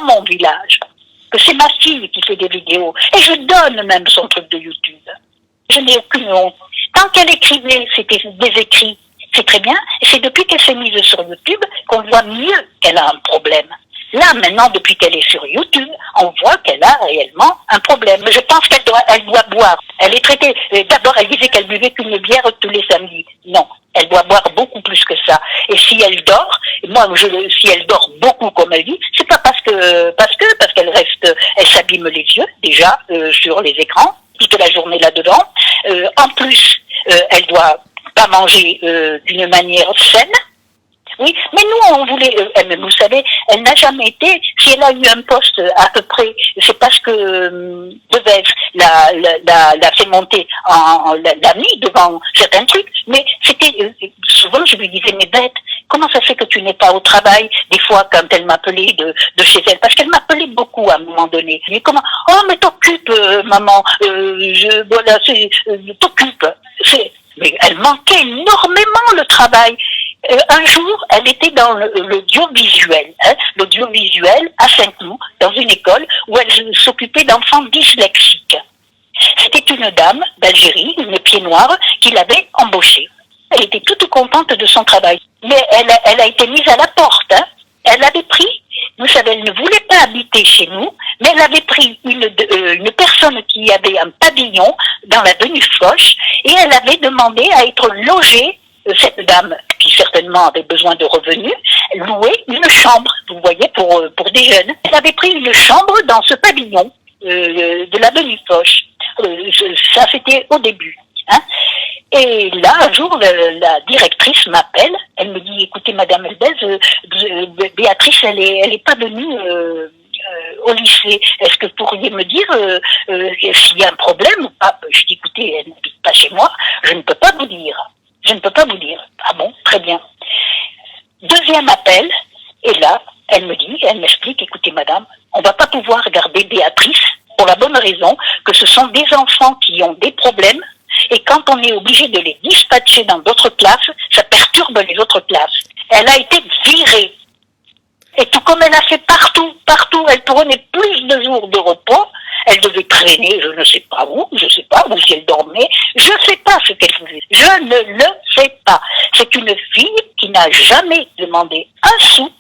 mon village, que c'est ma fille qui fait des vidéos. Et je donne même son truc de YouTube. Je n'ai aucune honte. Tant qu'elle écrivait, c'était des écrits, c'est très bien. Et c'est depuis qu'elle s'est mise sur YouTube qu'on voit mieux qu'elle a un problème. Là, maintenant, depuis qu'elle est sur YouTube, on voit qu'elle a réellement un problème. Je pense qu'elle doit boire. Elle est traitée. D'abord, elle disait qu'elle buvait qu'une bière tous les samedis. Non, elle doit boire beaucoup plus que ça. Et si elle dort, si elle dort beaucoup, comme elle dit, c'est pas parce qu'elle reste, elle s'abîme les yeux déjà sur les écrans toute la journée là-dedans. En plus, elle doit pas manger d'une manière saine. Oui, mais nous, on voulait, vous savez, elle n'a jamais été, si elle a eu un poste à peu près, c'est parce que Devez l'a fait monter, l'a mis devant certains trucs, mais c'était, souvent je lui disais, mais bête, comment ça fait que tu n'es pas au travail, des fois quand elle m'appelait de chez elle, parce qu'elle m'appelait beaucoup à un moment donné. Mais comment, oh mais t'occupe, maman, t'occupe, mais elle manquait énormément le travail. Un jour, elle était dans l'audiovisuel, l'audiovisuel à Saint-Cloud, dans une école où elle s'occupait d'enfants dyslexiques. C'était une dame d'Algérie, une pied noire, qui l'avait embauchée. Elle était toute contente de son travail. Mais elle a été mise à la porte. Elle avait pris, vous savez, elle ne voulait pas habiter chez nous, mais elle avait pris une personne qui avait un pavillon dans l'avenue Foch, et elle avait demandé à être logée. Cette dame, qui certainement avait besoin de revenus, louait une chambre, vous voyez, pour des jeunes. Elle avait pris une chambre dans ce pavillon de l'avenue Foch. Ça, c'était au début. Hein. Et là, un jour, la directrice m'appelle. Elle me dit, écoutez, Madame Elbez, Béatrice, elle est pas venue au lycée. Est-ce que vous pourriez me dire s'il y a un problème ou pas? Je dis, écoutez, elle n'habite pas chez moi, je ne peux pas vous dire. Je ne peux pas vous dire. Ah bon, très bien. Deuxième appel, et là, elle m'explique, écoutez madame, on va pas pouvoir garder Béatrice pour la bonne raison que ce sont des enfants qui ont des problèmes, et quand on est obligé de les dispatcher dans d'autres classes, ça perturbe les autres classes. Elle a été virée. Et tout comme elle a fait partout, elle prenait plus de jours de repos, elle devait traîner, je ne sais pas où si elle dormait, je ne sais pas ce qu'elle faisait, je ne le sais pas. C'est une fille qui n'a jamais demandé un sou,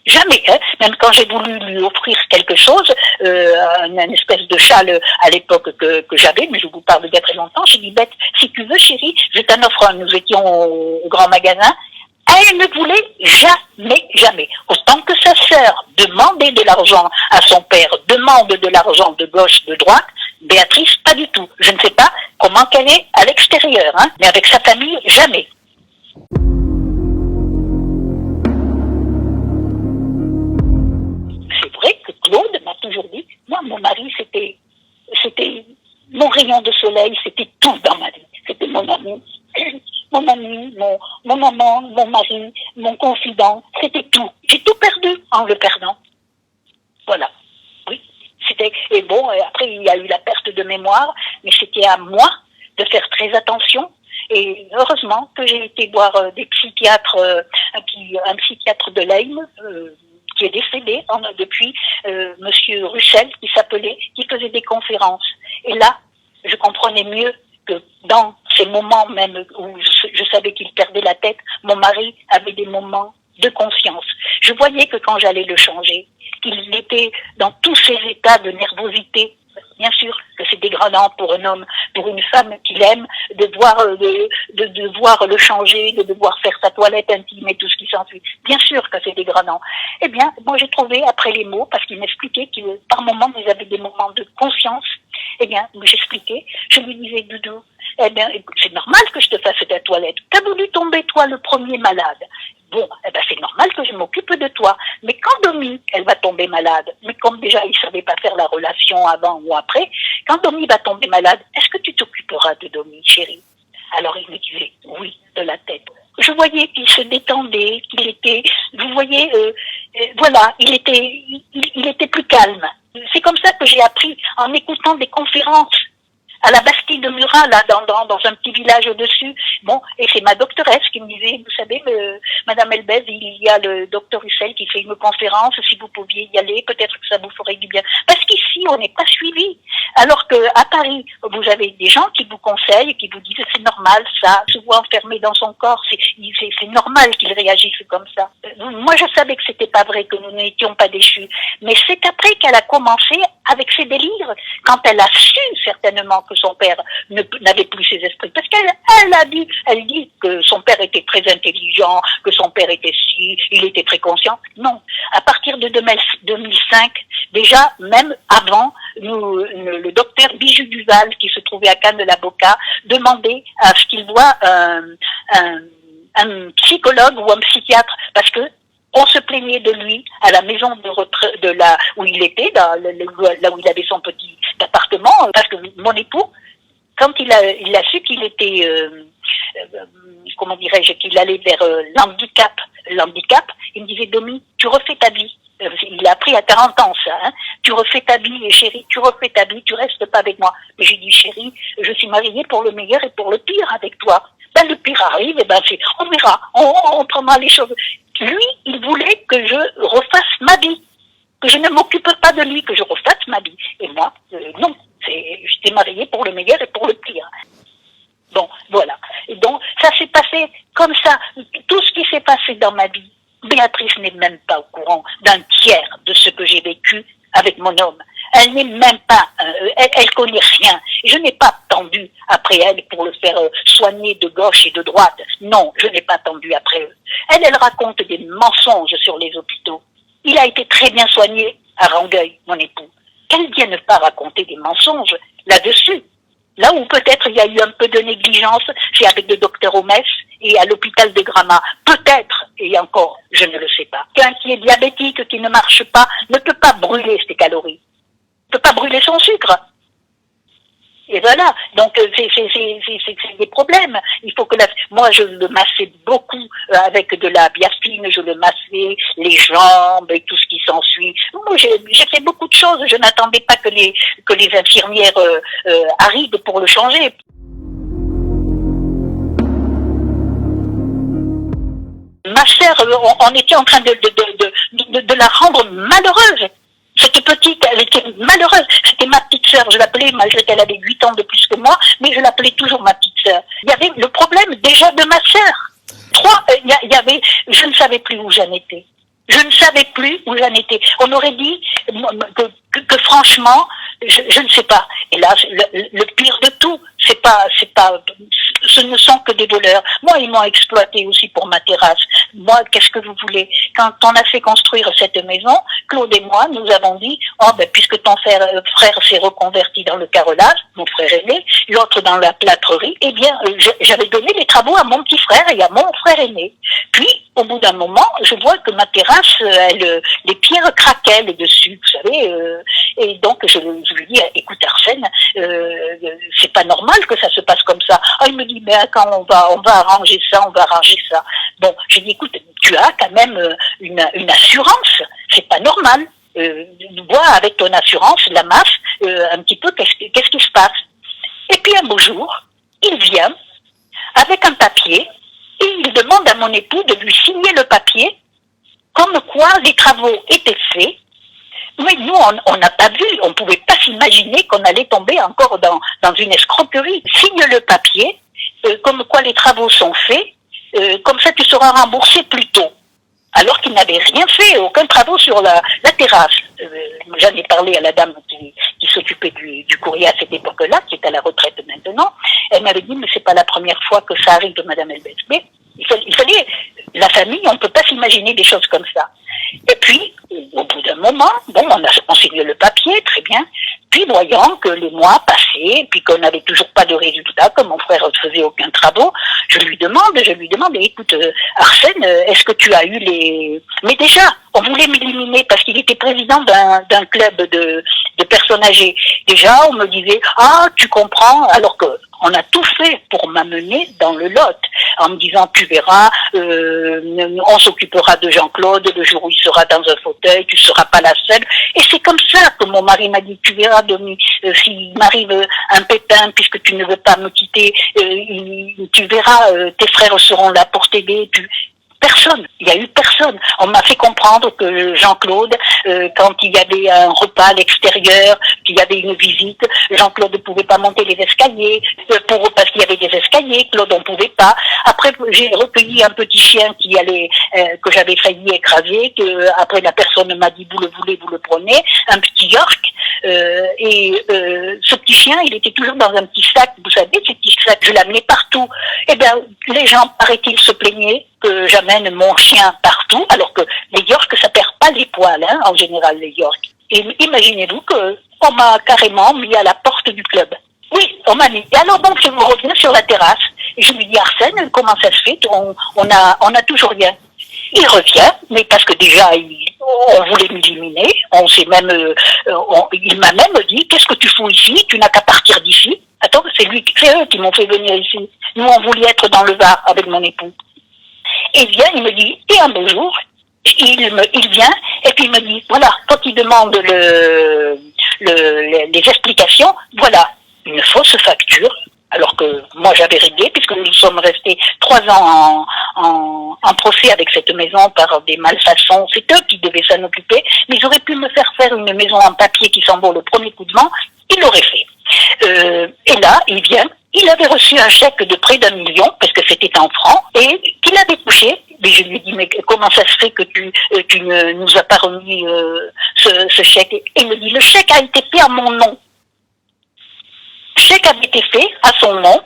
jamais, hein. Même quand j'ai voulu lui offrir quelque chose, une espèce de châle à l'époque que j'avais, mais je vous parle d'il y a très longtemps, j'ai dit, bête, si tu veux chérie, je t'en offre un, nous étions au grand magasin. Elle ne voulait jamais. Autant que sa sœur demandait de l'argent à son père, demande de l'argent de gauche, de droite, Béatrice, pas du tout. Je ne sais pas comment qu'elle est à l'extérieur, hein, mais avec sa famille, jamais. C'est vrai que Claude m'a toujours dit, moi, mon mari, c'était mon rayon de soleil, c'était tout dans ma vie. C'était mon ami. Mon maman, mon mari, mon confident, c'était tout. J'ai tout perdu en le perdant. Voilà. Oui. Et bon, après il y a eu la perte de mémoire, mais c'était à moi de faire très attention. Et heureusement que j'ai été voir des psychiatres, un psychiatre de l'Aisne, qui est décédé depuis, Monsieur Russell, qui faisait des conférences. Et là, je comprenais mieux que dans ces moments même où je savais qu'il perdait la tête, mon mari avait des moments de conscience. Je voyais que quand j'allais le changer, qu'il était dans tous ces états de nervosité. Bien sûr que c'est dégradant pour un homme, pour une femme qu'il aime, de devoir le changer, de devoir faire sa toilette intime et tout ce qui s'ensuit. Bien sûr que c'est dégradant. Eh bien, moi j'ai trouvé après les mots, parce qu'il m'expliquait qu'il par moments ils avaient des moments de conscience. Eh bien, j'expliquais, je lui disais, Doudou, eh bien, c'est normal que je te fasse ta toilette. T'as voulu tomber, toi, le premier malade. Bon, eh ben, c'est normal que je m'occupe de toi. Mais quand Domi, elle va tomber malade, mais comme déjà, il savait pas faire la relation avant ou après, quand Domi va tomber malade, est-ce que tu t'occuperas de Domi, chérie? Alors, il me disait, oui, de la tête. Je voyais qu'il se détendait, qu'il était, vous voyez, voilà, il était plus calme. C'est comme ça que j'ai appris en écoutant des conférences. à la Bastille de Murat, là, dans un petit village au-dessus. Bon, et c'est ma doctoresse qui me disait, vous savez, Madame Elbez, il y a le docteur Hussel qui fait une conférence, si vous pouviez y aller, peut-être que ça vous ferait du bien. Parce qu'ici, on n'est pas suivi. Alors que à Paris, vous avez des gens qui vous conseillent, qui vous disent c'est normal, ça, se voit enfermé dans son corps, c'est normal qu'il réagisse comme ça. Moi, je savais que c'était pas vrai, que nous n'étions pas déchus. Mais c'est après qu'elle a commencé avec ses délires, quand elle a su certainement que son père n'avait plus ses esprits. Parce elle dit que son père était très intelligent, que son père était il était très conscient. Non. À partir de 2005, déjà, même avant, le docteur Bijou Duval, qui se trouvait à Cannes-de-la-Boca, demandait à ce qu'il voit un psychologue ou un psychiatre, parce que on se plaignait de lui à la maison de retraite où il était, là où il avait son petit appartement, parce que mon époux, quand il a su qu'il était, comment dirais-je, qu'il allait vers l'handicap, il me disait, Domi, tu refais ta vie. Il a appris à 40 ans ça, hein. Tu refais ta vie, et chérie, tu refais ta vie, tu restes pas avec moi. Mais j'ai dit, chérie, je suis mariée pour le meilleur et pour le pire avec toi. Ben, le pire arrive, et ben, on verra, on prendra les choses. Lui, il voulait que je refasse ma vie, que je ne m'occupe pas de lui, que je refasse ma vie. Et moi, non, j'étais mariée pour le meilleur et pour le pire. Bon, voilà. Et donc, ça s'est passé comme ça. Tout ce qui s'est passé dans ma vie, Béatrice n'est même pas au courant d'un tiers de ce que j'ai vécu avec mon homme. Elle n'est même pas, elle connaît rien. Je n'ai pas attendu après elle pour le faire soigner de gauche et de droite. Non, je n'ai pas attendu après eux. Elle raconte des mensonges sur les hôpitaux. Il a été très bien soigné à Rangueil, mon époux. Qu'elle vienne pas raconter des mensonges là-dessus. Là où peut-être il y a eu un peu de négligence, c'est avec le docteur Homès et à l'hôpital de Gramat. Peut-être, et encore, je ne le sais pas. Quelqu'un qui est diabétique, qui ne marche pas, ne peut pas brûler ses calories. Ne peut pas brûler son sucre. Et voilà, donc c'est des problèmes. Il faut que moi je le massais beaucoup avec de la biafine, je le massais les jambes et tout ce qui s'ensuit. Moi j'ai fait beaucoup de choses. Je n'attendais pas que les infirmières arrivent pour le changer. Ma sœur, on était en train de la rendre malheureuse. Cette petite, elle était malheureuse. C'était ma petite sœur. Je l'appelais, malgré qu'elle avait 8 ans de plus que moi, mais je l'appelais toujours ma petite sœur. Il y avait le problème déjà de ma sœur. Il y avait, je ne savais plus où j'en étais. Je ne savais plus où j'en étais. On aurait dit que franchement, je ne sais pas. Et là, le pire de tout, ce ne sont que des voleurs. Moi, ils m'ont exploité aussi pour ma terrasse. Moi, qu'est-ce que vous voulez? Quand on a fait construire cette maison, Claude et moi, nous avons dit, puisque ton frère s'est reconverti dans le carrelage, mon frère aîné, l'autre dans la plâtrerie, eh bien, j'avais donné les travaux à mon petit frère et à mon frère aîné. Puis, au bout d'un moment, je vois que ma terrasse, les pierres craquaient dessus, vous savez, et donc je lui dis, écoute Arsène, c'est pas normal que ça se passe comme ça. Ah, il me dit, mais quand on va arranger ça, Bon, j'ai dit, écoute, tu as quand même une assurance, c'est pas normal. Vois avec ton assurance la masse un petit peu qu'est-ce qui se passe. Et puis un beau jour, il vient avec un papier et il demande à mon époux de lui signer le papier comme quoi les travaux étaient faits. Mais nous, on n'a pas vu, on ne pouvait pas s'imaginer qu'on allait tomber encore dans une escroquerie. Signe le papier, comme quoi les travaux sont faits, comme ça tu seras remboursé plus tôt. Alors qu'il n'avait rien fait, aucun travaux sur la terrasse. J'en ai parlé à la dame qui s'occupait du courrier à cette époque-là, qui est à la retraite maintenant. Elle m'avait dit, mais c'est pas la première fois que ça arrive de Madame Elbez. Mais il fallait, la famille, on ne peut pas s'imaginer des choses comme ça. Et puis, au bout d'un moment, bon, on signe le papier, très bien. Puis, voyant que les mois passaient, puis qu'on n'avait toujours pas de résultat, que mon frère ne faisait aucun travaux, je lui demande, écoute, Arsène, est-ce que tu as eu Mais déjà, on voulait m'éliminer parce qu'il était président d'un club de personnes âgées. Déjà, on me disait, tu comprends, alors que On a tout fait pour m'amener dans le Lot, en me disant, tu verras, on s'occupera de Jean-Claude, le jour où il sera dans un fauteuil, tu seras pas la seule. Et c'est comme ça que mon mari m'a dit, tu verras, Domi, s'il m'arrive un pépin, puisque tu ne veux pas me quitter, tu verras, tes frères seront là pour t'aider. Personne, il n'y a eu personne. On m'a fait comprendre que Jean-Claude, quand il y avait un repas à l'extérieur, qu'il y avait une visite, Jean-Claude ne pouvait pas monter les escaliers, parce qu'il y avait des escaliers, Claude on ne pouvait pas. Après, j'ai recueilli un petit chien qui allait, que j'avais failli écraser, que après la personne m'a dit, vous le voulez, vous le prenez, un petit York, ce petit chien, il était toujours dans un petit sac, vous savez, ce petit sac, je l'amenais partout. Eh bien, les gens, paraît-il, se plaignaient que j'amène mon chien partout, alors que les Yorks, ça perd pas les poils, hein, en général, les Yorks. Et imaginez-vous qu'on m'a carrément mis à la porte du club. Oui, on m'a mis. Et alors donc, je me reviens sur la terrasse, et je lui dis, Arsène, comment ça se fait? On a toujours rien. Il revient, mais parce que déjà, on voulait m'éliminer, on s'est même, il m'a même dit, qu'est-ce que tu fous ici? Tu n'as qu'à partir d'ici. Attends, c'est eux qui m'ont fait venir ici. Nous, on voulait être dans le Var avec mon époux. Et vient, il me dit, et un beau jour, il vient, et puis il me dit, voilà, quand il demande les explications, voilà, une fausse facture, alors que moi j'avais réglé, puisque nous sommes restés 3 ans en procès avec cette maison par des malfaçons, c'est eux qui devaient s'en occuper, mais ils auraient pu me faire une maison en papier qui s'emballe au premier coup de vent, ils l'auraient fait. Et là, il vient, il avait reçu un chèque de près d'1 million, parce que c'était en francs, et qu'il avait touché. Mais je lui ai dit, mais comment ça se fait que tu ne nous as pas remis ce chèque? Et il me dit, le chèque a été fait à mon nom. Le chèque avait été fait à son nom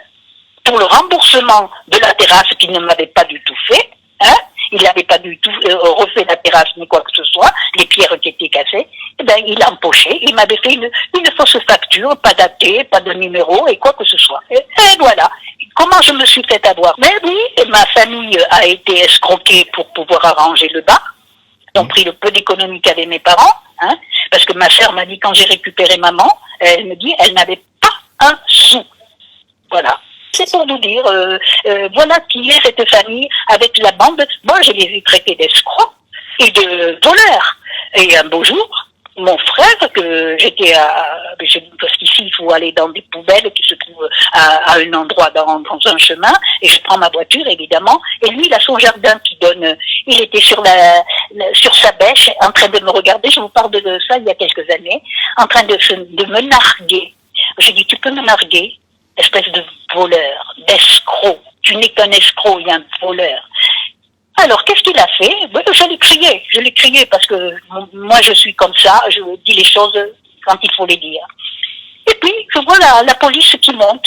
pour le remboursement de la terrasse qu'il ne m'avait pas du tout fait. Hein? Il n'avait pas du tout refait la terrasse ni quoi que ce soit, les pierres qui étaient cassées. Eh ben, il a empoché, il m'avait fait une fausse facture, pas datée, pas de numéro et quoi que ce soit. Et voilà. Comment je me suis fait avoir? Mais oui, ma famille a été escroquée pour pouvoir arranger le bas. Ils ont pris le peu d'économie qu'avaient mes parents, hein, parce que ma sœur m'a dit quand j'ai récupéré maman, elle me dit elle n'avait pas un sou. Voilà. C'est pour vous dire, voilà qui est cette famille avec la bande. Moi, je les ai traités d'escrocs et de voleurs. Et un beau jour, mon frère, que j'étais parce qu'ici, il faut aller dans des poubelles qui se trouvent à un endroit dans un chemin, et je prends ma voiture, évidemment, et lui, il a son jardin qui donne, il était sur sa bêche, en train de me regarder, je vous parle de ça il y a quelques années, en train de me narguer. J'ai dit, tu peux me narguer? Espèce de voleur, d'escroc. Tu n'es qu'un escroc et un voleur. Alors, qu'est-ce qu'il a fait? Je l'ai crié parce que moi je suis comme ça, je dis les choses quand il faut les dire. Et puis, je vois la police qui monte.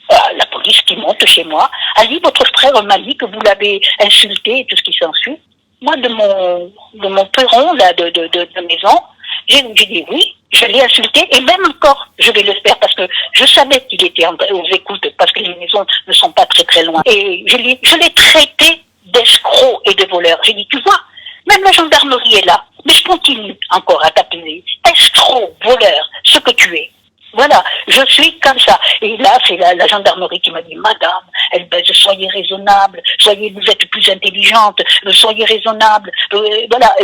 La police qui monte chez moi. Elle dit, votre frère m'a dit que vous l'avez insulté et tout ce qui s'ensuit. Moi, de mon perron là, de maison, j'ai dit oui, je l'ai insulté, et même encore, je vais le faire parce que je savais qu'il était aux écoutes, parce que les maisons ne sont pas très très loin. Et je l'ai traité d'escroc et de voleur. J'ai dit, tu vois, même la gendarmerie est là, mais je continue encore à t'appeler escroc, voleur, ce que tu es. Voilà, je suis comme ça. Et là, c'est la gendarmerie qui m'a dit, madame, soyez raisonnable, vous êtes plus intelligente, soyez raisonnable, voilà,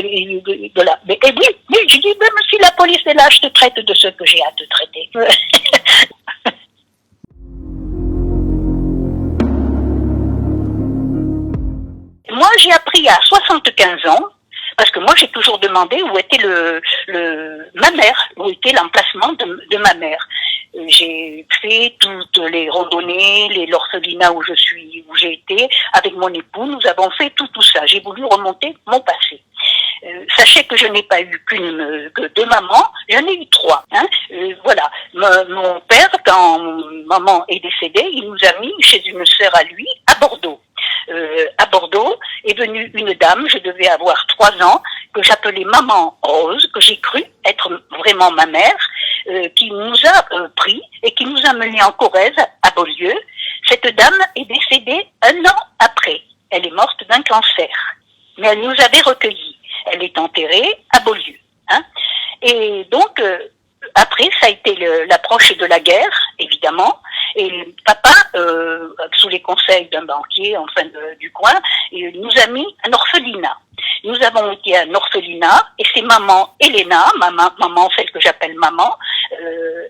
voilà. Et oui, je dis, même si la police est là, je te traite de ce que j'ai à te traiter. Moi, j'ai appris à 75 ans, parce que moi, j'ai toujours demandé où était ma mère, où était l'emplacement de ma mère. J'ai fait toutes les randonnées, l'orphelinat où j'ai été, avec mon époux, nous avons fait tout ça. J'ai voulu remonter mon passé. Sachez que je n'ai pas eu que 2 mamans, j'en ai eu 3. Hein. Voilà. Mon père, quand maman est décédée, il nous a mis chez une sœur à lui, à Bordeaux. À Bordeaux est venue une dame, je devais avoir 3 ans, que j'appelais Maman Rose, que j'ai cru être vraiment ma mère, qui nous a pris et qui nous a menés en Corrèze, à Beaulieu. Cette dame est décédée 1 an après. Elle est morte d'un cancer. Mais elle nous avait recueillis. Elle est enterrée à Beaulieu. Hein. Et donc, après, ça a été l'approche de la guerre, évidemment. Et papa, sous les conseils d'un banquier, enfin du coin, nous a mis un orphelinat. Nous avons été à un orphelinat et c'est maman Elena, maman celle que j'appelle maman,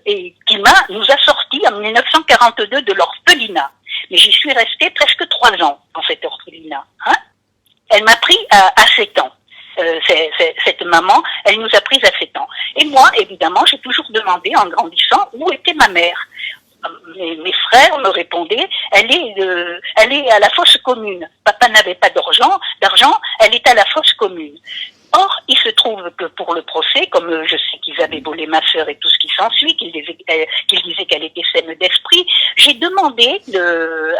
et qui nous a sortis en 1942 de l'orphelinat. Mais j'y suis restée presque 3 ans dans cet orphelinat. Hein. Elle m'a pris à 7 ans. Cette maman, elle nous a pris à 7 ans. Et moi, évidemment, j'ai toujours demandé en grandissant où était ma mère. Mes frères me répondaient, elle est à la fosse commune. Papa n'avait pas d'argent, elle est à la fosse commune. Or, il se trouve que pour le procès, comme je sais qu'ils avaient volé ma sœur et tout ce qui s'ensuit, qu'ils disaient qu'elle était saine d'esprit, j'ai demandé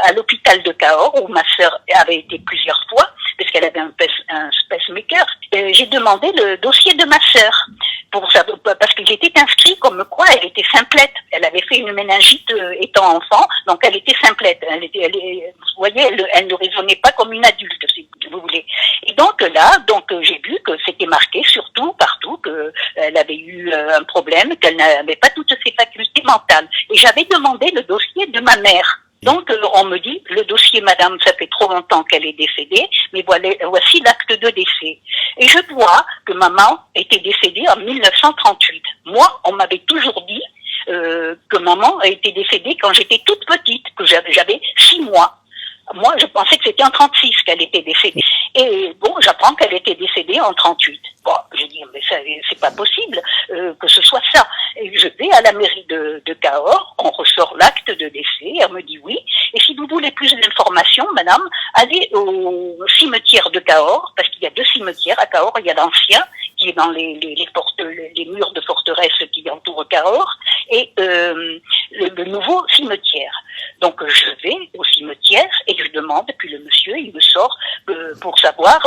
à l'hôpital de Cahors, où ma sœur avait été plusieurs fois, parce qu'elle avait un pacemaker, j'ai demandé le dossier de ma sœur, parce qu'il était inscrit comme quoi elle était simplette. Elle avait fait une méningite étant enfant, donc elle était simplette. Vous voyez, elle ne raisonnait pas comme une adulte, si vous voulez. Et donc là, j'ai vu que c'était marqué partout, qu'elle avait eu un problème, qu'elle n'avait pas toutes ses facultés mentales. Et j'avais demandé le dossier de ma mère. Donc, on me dit, le dossier, madame, ça fait trop longtemps qu'elle est décédée, mais voici l'acte de décès. Et je vois que maman était décédée en 1938. Moi, on m'avait toujours dit que maman a été décédée quand j'étais toute petite, que j'avais 6 mois. Moi, je pensais que c'était en 36 qu'elle était décédée. Et bon, j'apprends qu'elle était décédée en 38. Bon, je dis, mais ça, c'est pas possible que ce soit ça. Et je vais à la mairie de Cahors, on ressort l'acte de décès, elle me dit oui. Et si vous voulez plus d'informations, madame, allez au cimetière de Cahors, parce qu'il y a 2 cimetières à Cahors. Il y a l'ancien, qui est dans les murs de forteresse qui entourent Cahors, et le nouveau cimetière. Donc je vais au cimetière et je demande, puis le monsieur, il me sort pour savoir,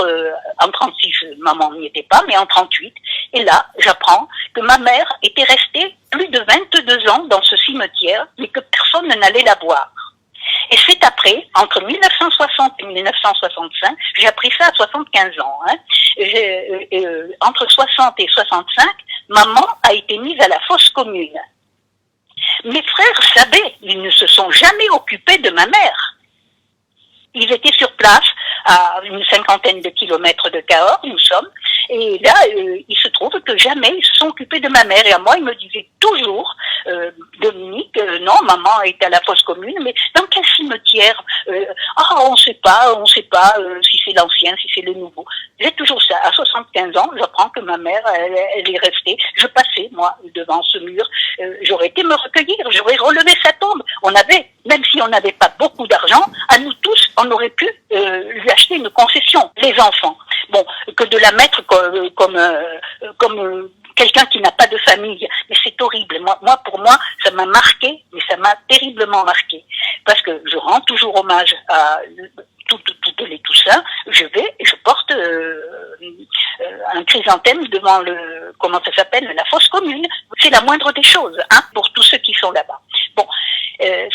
en 36, maman n'y était pas, mais en 38. Et là, j'apprends que ma mère était restée plus de 22 ans dans ce cimetière, mais que personne n'allait la voir. Et c'est après, entre 1960 et 1965, j'ai appris ça à 75 ans, hein, entre 60 et 65, maman a été mise à la fosse commune. Mes frères savaient, ils ne se sont jamais occupés de ma mère. Ils étaient sur place, à une 50aine de kilomètres de Cahors, nous sommes, et là, il se trouve que jamais ils se sont occupés de ma mère. Et à moi, ils me disaient toujours, Dominique, non, maman est à la fosse commune, mais dans quel cimetière? On sait pas si c'est l'ancien, si c'est le nouveau. J'ai toujours ça. À 75 ans, j'apprends que ma mère, elle est restée. Je passais, moi, devant ce mur. J'aurais été me recueillir, j'aurais relevé sa tombe. Même si on n'avait pas beaucoup d'argent, à nous tous, on aurait pu lui acheter une concession, les enfants. Bon, que de la mettre comme quelqu'un qui n'a pas de famille. Mais c'est horrible. Pour moi, ça m'a marqué, mais ça m'a terriblement marqué. Parce que je rends toujours hommage à toutes les Toussaints. Je vais et je porte un chrysanthème devant la fosse commune. C'est la moindre des choses, hein, pour tous ceux qui sont là-bas. Bon,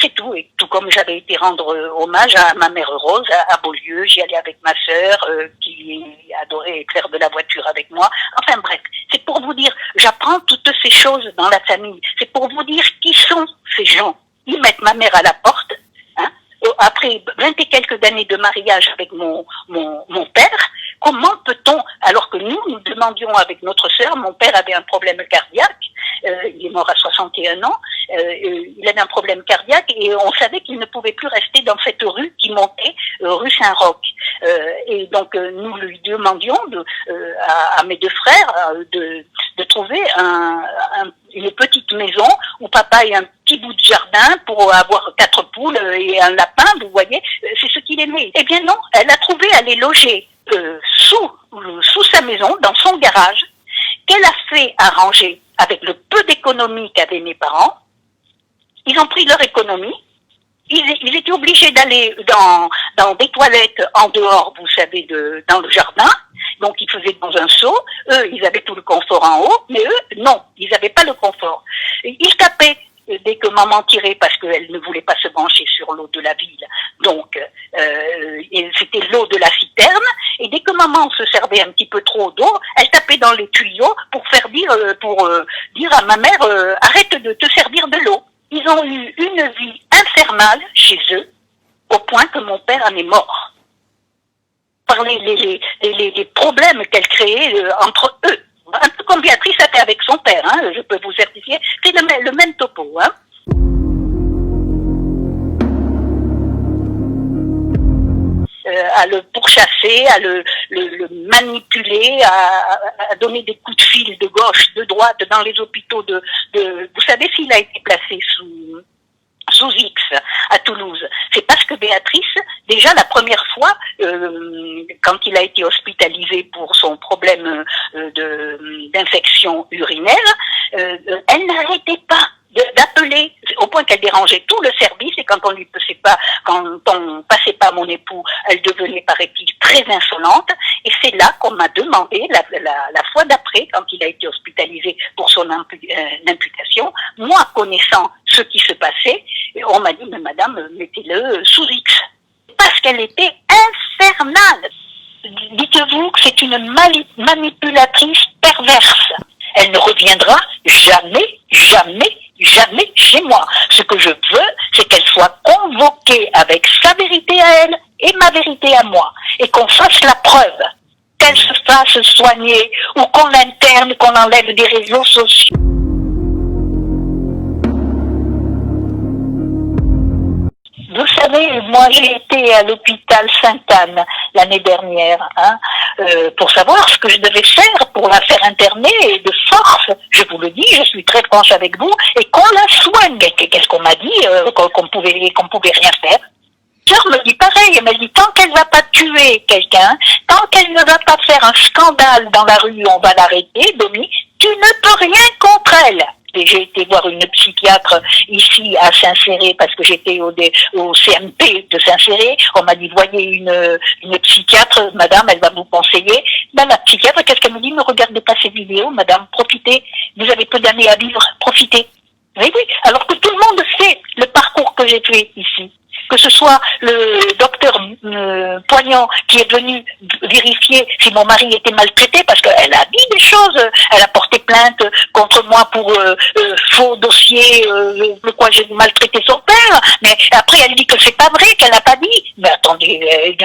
c'est tout. Et tout comme j'avais été rendre hommage à ma mère Rose à Beaulieu, j'y allais avec ma sœur qui adorait faire de la voiture avec moi. Enfin bref, c'est pour vous dire, j'apprends toutes ces choses dans la famille. C'est pour vous dire qui sont ces gens. Ils mettent ma mère à la porte. Hein, après 20 et quelques années de mariage avec mon père, comment peut-on, alors que nous demandions avec notre sœur, mon père avait un problème cardiaque, il est mort à 61 ans, il avait un problème cardiaque et on savait qu'il ne pouvait plus rester dans cette rue qui montait, rue Saint-Roch. Et donc nous lui demandions à mes 2 frères de trouver une petite maison où papa ait un petit bout de jardin pour avoir 4 poules et un lapin, vous voyez, c'est ce qu'il aimait. Eh bien non, elle a trouvé à les loger sous sa maison, dans son garage, qu'elle a fait arranger avec le peu d'économie qu'avaient mes parents. Ils ont pris leur économie. Ils étaient obligés d'aller dans des toilettes en dehors, vous savez, dans le jardin. Donc, ils faisaient dans un seau. Eux, ils avaient tout le confort en haut, mais eux, non, ils n'avaient pas le confort. Ils tapaient dès que maman tirait parce qu'elle ne voulait pas se brancher sur l'eau de la ville. Donc, c'était l'eau de la citerne. Et dès que maman se servait un petit peu trop d'eau, elle tapait dans les tuyaux pour dire à ma mère, arrête de te servir de l'eau. Ils ont eu une vie infernale chez eux, au point que mon père en est mort. Par les problèmes qu'elle créait entre eux. Un peu comme Béatrice a fait avec son père, hein, je peux vous certifier, c'est le même topo. Hein. À le pourchasser, à le manipuler, à donner des coups de fil de gauche, de droite dans les hôpitaux vous savez s'il a été placé sous X à Toulouse. C'est parce que Béatrice, déjà la première fois, quand il a été hospitalisé pour son problème d'infection urinaire, elle n'arrêtait pas d'appeler, au point qu'elle dérangeait tout le service, et quand on passait pas mon époux, elle devenait, paraît-il, très insolente, et c'est là qu'on m'a demandé, la fois d'après, quand il a été hospitalisé pour son imputation, moi connaissant ce qui se passait, on m'a dit, mais madame, mettez-le sous X. Parce qu'elle était infernale. Dites-vous que c'est une manipulatrice perverse. Elle ne reviendra jamais, jamais, jamais chez moi. Ce que je veux, c'est qu'elle soit convoquée avec sa vérité à elle et ma vérité à moi. Et qu'on fasse la preuve. Qu'elle se fasse soigner ou qu'on l'interne, qu'on enlève des réseaux sociaux. Vous savez, moi j'ai été à l'hôpital Sainte-Anne l'année dernière, hein, pour savoir ce que je devais faire pour la faire interner, et de force, je vous le dis, je suis très franche avec vous, et qu'on la soigne. Qu'est-ce qu'on m'a dit, qu'on pouvait rien faire. Sœur me dit pareil, elle m'a dit, tant qu'elle va pas tuer quelqu'un, tant qu'elle ne va pas faire un scandale dans la rue, on va l'arrêter, Domi, tu ne peux rien contre elle. Et j'ai été voir une psychiatre ici à Saint-Céré parce que j'étais au CMP de Saint-Céré. On m'a dit, voyez une psychiatre, madame, elle va vous conseiller. Ben, la psychiatre, qu'est-ce qu'elle me dit? Ne regardez pas ces vidéos, madame, profitez. Vous avez peu d'années à vivre, profitez. Oui, oui. Alors que tout le monde sait le parcours que j'ai fait ici. Que ce soit le docteur Poignant qui est venu vérifier si mon mari était maltraité, parce qu'elle a dit des choses, elle a porté plainte contre moi pour faux dossier, le quoi j'ai maltraité son père, mais après elle dit que c'est pas vrai, qu'elle n'a pas dit. Mais attendez,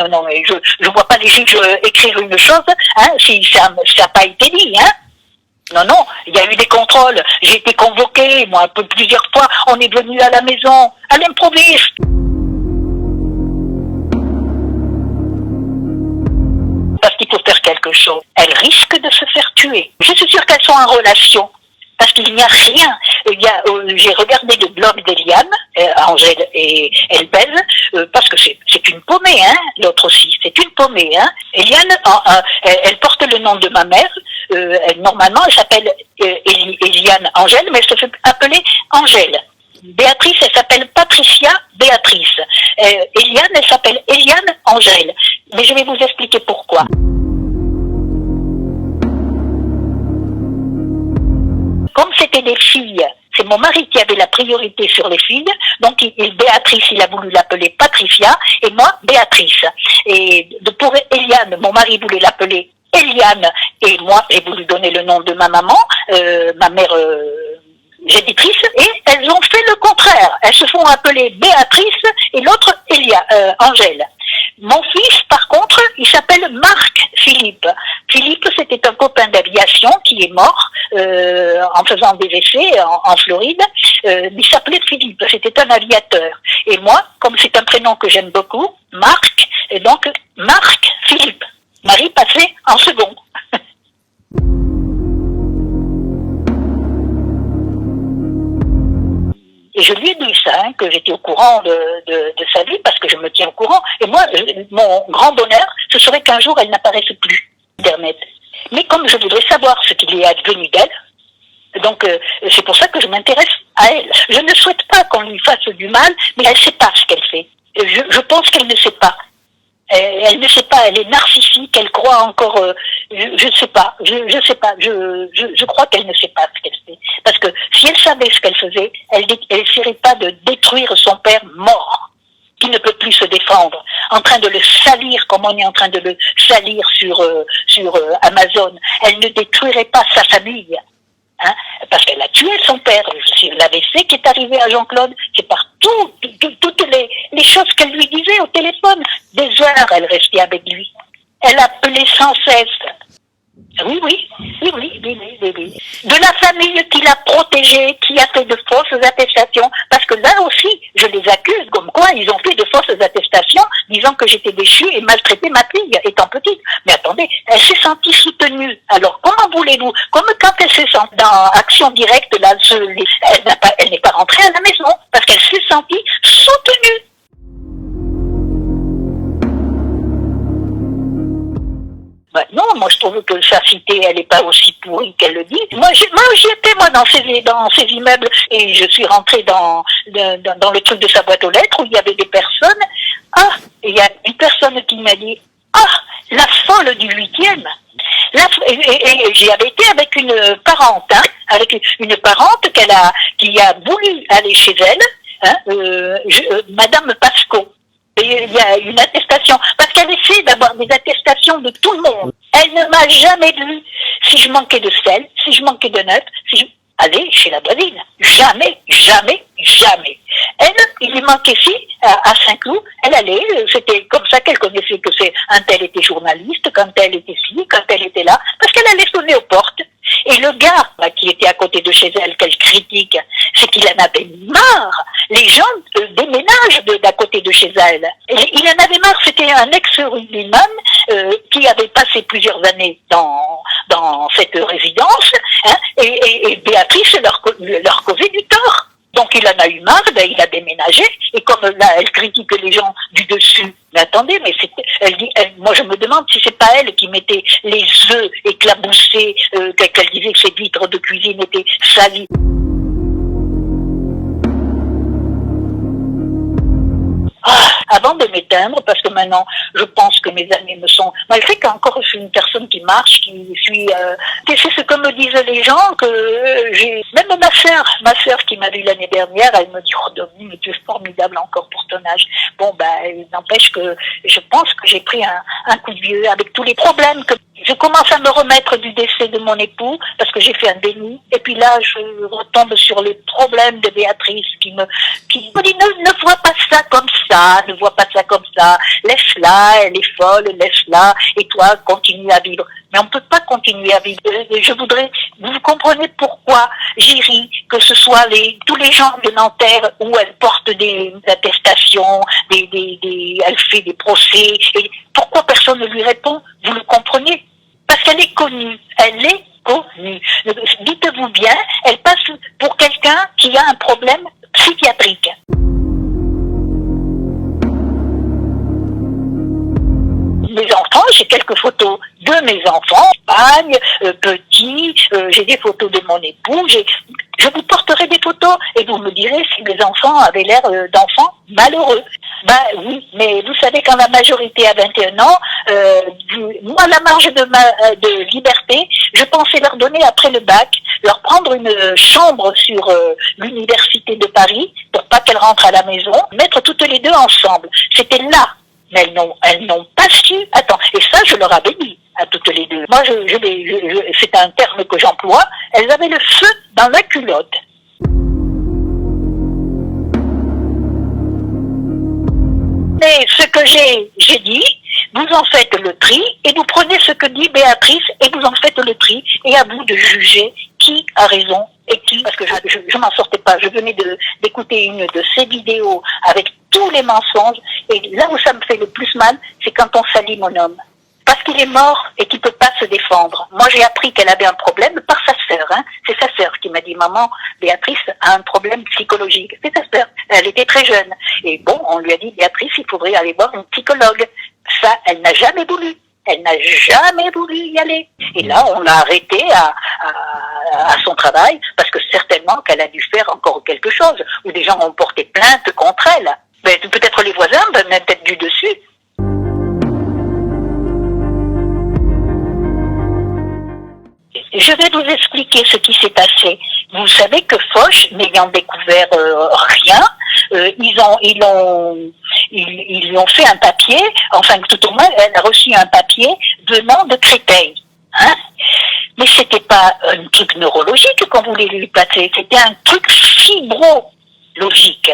non, je vois pas les juges écrire une chose, hein, si ça n'a pas été dit, hein. Non, il y a eu des contrôles, j'ai été convoquée, moi, plusieurs fois, on est venu à la maison, à l'improviste. Parce qu'il faut faire quelque chose. Elle risque de se faire tuer. Je suis sûre qu'elles sont en relation. Parce qu'il n'y a rien. J'ai regardé le blog d'Eliane, Angèle et Elbel, parce que c'est une paumée, hein, l'autre aussi, c'est une paumée, hein. Eliane, elle porte le nom de ma mère, normalement elle s'appelle Eliane Angèle, mais elle se fait appeler Angèle. Béatrice, elle s'appelle Patricia Béatrice. Eliane, elle s'appelle Eliane Angèle. Mais je vais vous expliquer pourquoi. Comme c'était des filles, c'est mon mari qui avait la priorité sur les filles, donc Béatrice, il a voulu l'appeler Patricia, et moi, Béatrice. Et pour Eliane, mon mari voulait l'appeler Eliane, et moi, j'ai voulu donner le nom de ma maman, ma mère génitrice, et elles ont fait le contraire. Elles se font appeler Béatrice et l'autre Angèle. Mon fils, par contre, il s'appelle Marc Philippe. Philippe, c'était un copain d'aviation qui est mort en faisant des essais en Floride. Il s'appelait Philippe, c'était un aviateur. Et moi, comme c'est un prénom que j'aime beaucoup, Marc, et donc Marc Philippe. Marie passait en second. Et je lui ai dit ça, hein, que j'étais au courant de sa vie, parce que je me tiens au courant. Et moi, mon grand bonheur, ce serait qu'un jour, elle n'apparaisse plus, Internet. Mais comme je voudrais savoir ce qu'il est advenu d'elle, donc c'est pour ça que je m'intéresse à elle. Je ne souhaite pas qu'on lui fasse du mal, mais elle ne sait pas ce qu'elle fait. Je pense qu'elle ne sait pas. Elle ne sait pas, elle est narcissique, elle croit encore, je sais pas, je sais pas, je crois qu'elle ne sait pas ce qu'elle fait. Parce que si elle savait ce qu'elle faisait, elle n'essaierait pas de détruire son père mort, qui ne peut plus se défendre, en train de le salir comme on est en train de le salir sur Amazon. Elle ne détruirait pas sa famille. Hein, parce qu'elle a tué son père. C'est l'AVC qui est arrivé à Jean-Claude. C'est par toutes les choses qu'elle lui disait au téléphone. Des heures, elle restait avec lui. Elle appelait sans cesse. Oui. De la famille qui l'a protégée, qui a fait de fausses attestations, parce que là aussi, je les accuse, comme quoi ils ont fait de fausses attestations, disant que j'étais déchue et maltraité ma fille, étant petite. Mais attendez, elle s'est sentie soutenue. Alors, comment voulez-vous, comme quand elle s'est sentie dans Action Directe, là, elle n'est pas rentrée à la maison, parce qu'elle s'est sentie soutenue. Non, moi je trouve que sa cité, elle n'est pas aussi pourrie qu'elle le dit. Moi j'étais dans ces immeubles et je suis rentrée dans le truc de sa boîte aux lettres où il y avait des personnes. Ah, il y a une personne qui m'a dit, la folle du 8e. Et j'y avais été avec une parente, qui a voulu aller chez elle, Madame Pasco. Et il y a une attestation, parce qu'elle essaie d'avoir des attestations de tout le monde. Elle ne m'a jamais vu si je manquais de sel, si je manquais de neuf, aller chez la voisine. Jamais. Elle, il lui manquait à Saint-Cloud, elle allait, c'était comme ça qu'elle connaissait que un tel était journaliste, quand elle était quand elle était là, parce qu'elle allait sonner aux portes. Et le gars qui était à côté de chez elle, qu'elle critique, c'est qu'il en avait marre. Les gens déménagent d'à côté de chez elle. Et il en avait marre, c'était un ex-rugbyman qui avait passé plusieurs années dans cette résidence, hein, et Béatrice leur causait du tort. Donc il en a eu marre, il a déménagé, et comme là, elle critique les gens du dessus. Mais attendez, moi je me demande si c'est pas elle qui mettait les œufs éclaboussés, qu'elle disait que ses vitres de cuisine étaient salies. Avant de m'éteindre, parce que maintenant, je pense que mes années me sont... Malgré qu'encore je suis une personne qui marche, qui suis... c'est ce que me disent les gens, que j'ai... Même ma sœur qui m'a vue l'année dernière, elle me dit « Oh, Dominique, mais tu es formidable encore pour ton âge. » Bon, il n'empêche que je pense que j'ai pris un coup de vieux avec tous les problèmes que... Je commence à me remettre du décès de mon époux, parce que j'ai fait un déni. Et puis là, je retombe sur les problèmes de Béatrice qui me dit ne vois pas ça comme ça, ne vois pas ça comme ça. Laisse-la, elle est folle, laisse-la. Et toi, continue à vivre. Mais on ne peut pas continuer à vivre. Je voudrais, vous comprenez pourquoi j'ai ri, que ce soit tous les gens de Nanterre où elle porte des attestations, elle fait des procès. Et pourquoi personne ne lui répond? Vous le comprenez? Parce qu'elle est connue. Elle est connue. Dites-vous bien, elle passe pour quelqu'un qui a un problème psychiatrique. Mes enfants, j'ai quelques photos de mes enfants, Espagne, petits, j'ai des photos de mon époux, je vous porterai des photos et vous me direz si mes enfants avaient l'air d'enfants malheureux. Oui, mais vous savez quand la majorité a 21 ans, moi la marge de liberté, je pensais leur donner après le bac, leur prendre une chambre sur l'université de Paris pour pas qu'elles rentrent à la maison, mettre toutes les deux ensemble. C'était là. Mais elles n'ont pas su. Attends, et ça, je leur avais dit à toutes les deux. Moi, c'est un terme que j'emploie. Elles avaient le feu dans la culotte. Mais ce que j'ai dit, vous en faites le tri et vous prenez ce que dit Béatrice et vous en faites le tri et à vous de juger qui a raison et qui, parce que je m'en sortais pas. Je venais d'écouter une de ces vidéos avec tous les mensonges et là où ça me fait le plus mal, c'est quand on salit mon homme. Parce qu'il est mort et qu'il peut pas se défendre. Moi, j'ai appris qu'elle avait un problème par sa sœur. Hein. C'est sa sœur qui m'a dit, maman, Béatrice a un problème psychologique. C'est sa sœur. Elle était très jeune. Et bon, on lui a dit, Béatrice, il faudrait aller voir une psychologue. Ça, elle n'a jamais voulu. Elle n'a jamais voulu y aller. Et là, on l'a arrêtée à son travail parce que certainement qu'elle a dû faire encore quelque chose. Ou des gens ont porté plainte contre elle. Mais peut-être les voisins, même peut-être du dessus. Je vais vous expliquer ce qui s'est passé. Vous savez que Foch, n'ayant découvert rien, ils lui ont fait un papier, enfin tout au moins elle a reçu un papier venant de Créteil. Hein? Mais c'était pas un truc neurologique qu'on voulait lui placer, c'était un truc fibrologique.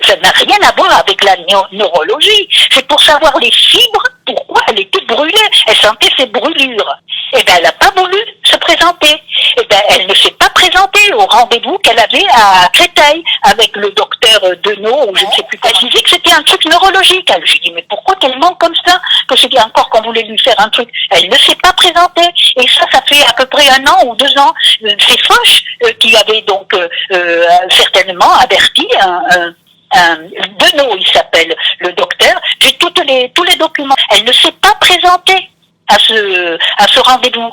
Ça n'a rien à voir avec la neurologie. C'est pour savoir les fibres, pourquoi elle était brûlée. Elle sentait ses brûlures. Eh bien, elle n'a pas voulu se présenter. Eh bien, elle ne s'est pas présentée au rendez-vous qu'elle avait à Créteil avec le docteur Denot, ou je ne sais plus quoi. Elle disait que c'était un truc neurologique. Je lui dis, mais pourquoi tellement comme ça? Que c'était encore qu'on voulait lui faire un truc. Elle ne s'est pas présentée. Et ça fait à peu près 1 an ou 2 ans. C'est Foch qui avait donc certainement averti Denot, il s'appelle, le docteur. J'ai tous les documents. Elle ne s'est pas présentée à ce rendez-vous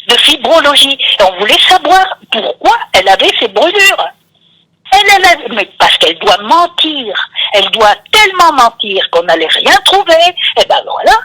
de fibrologie. Et on voulait savoir pourquoi elle avait ces brûlures. Mais parce qu'elle doit mentir. Elle doit tellement mentir qu'on n'allait rien trouver. Et ben voilà.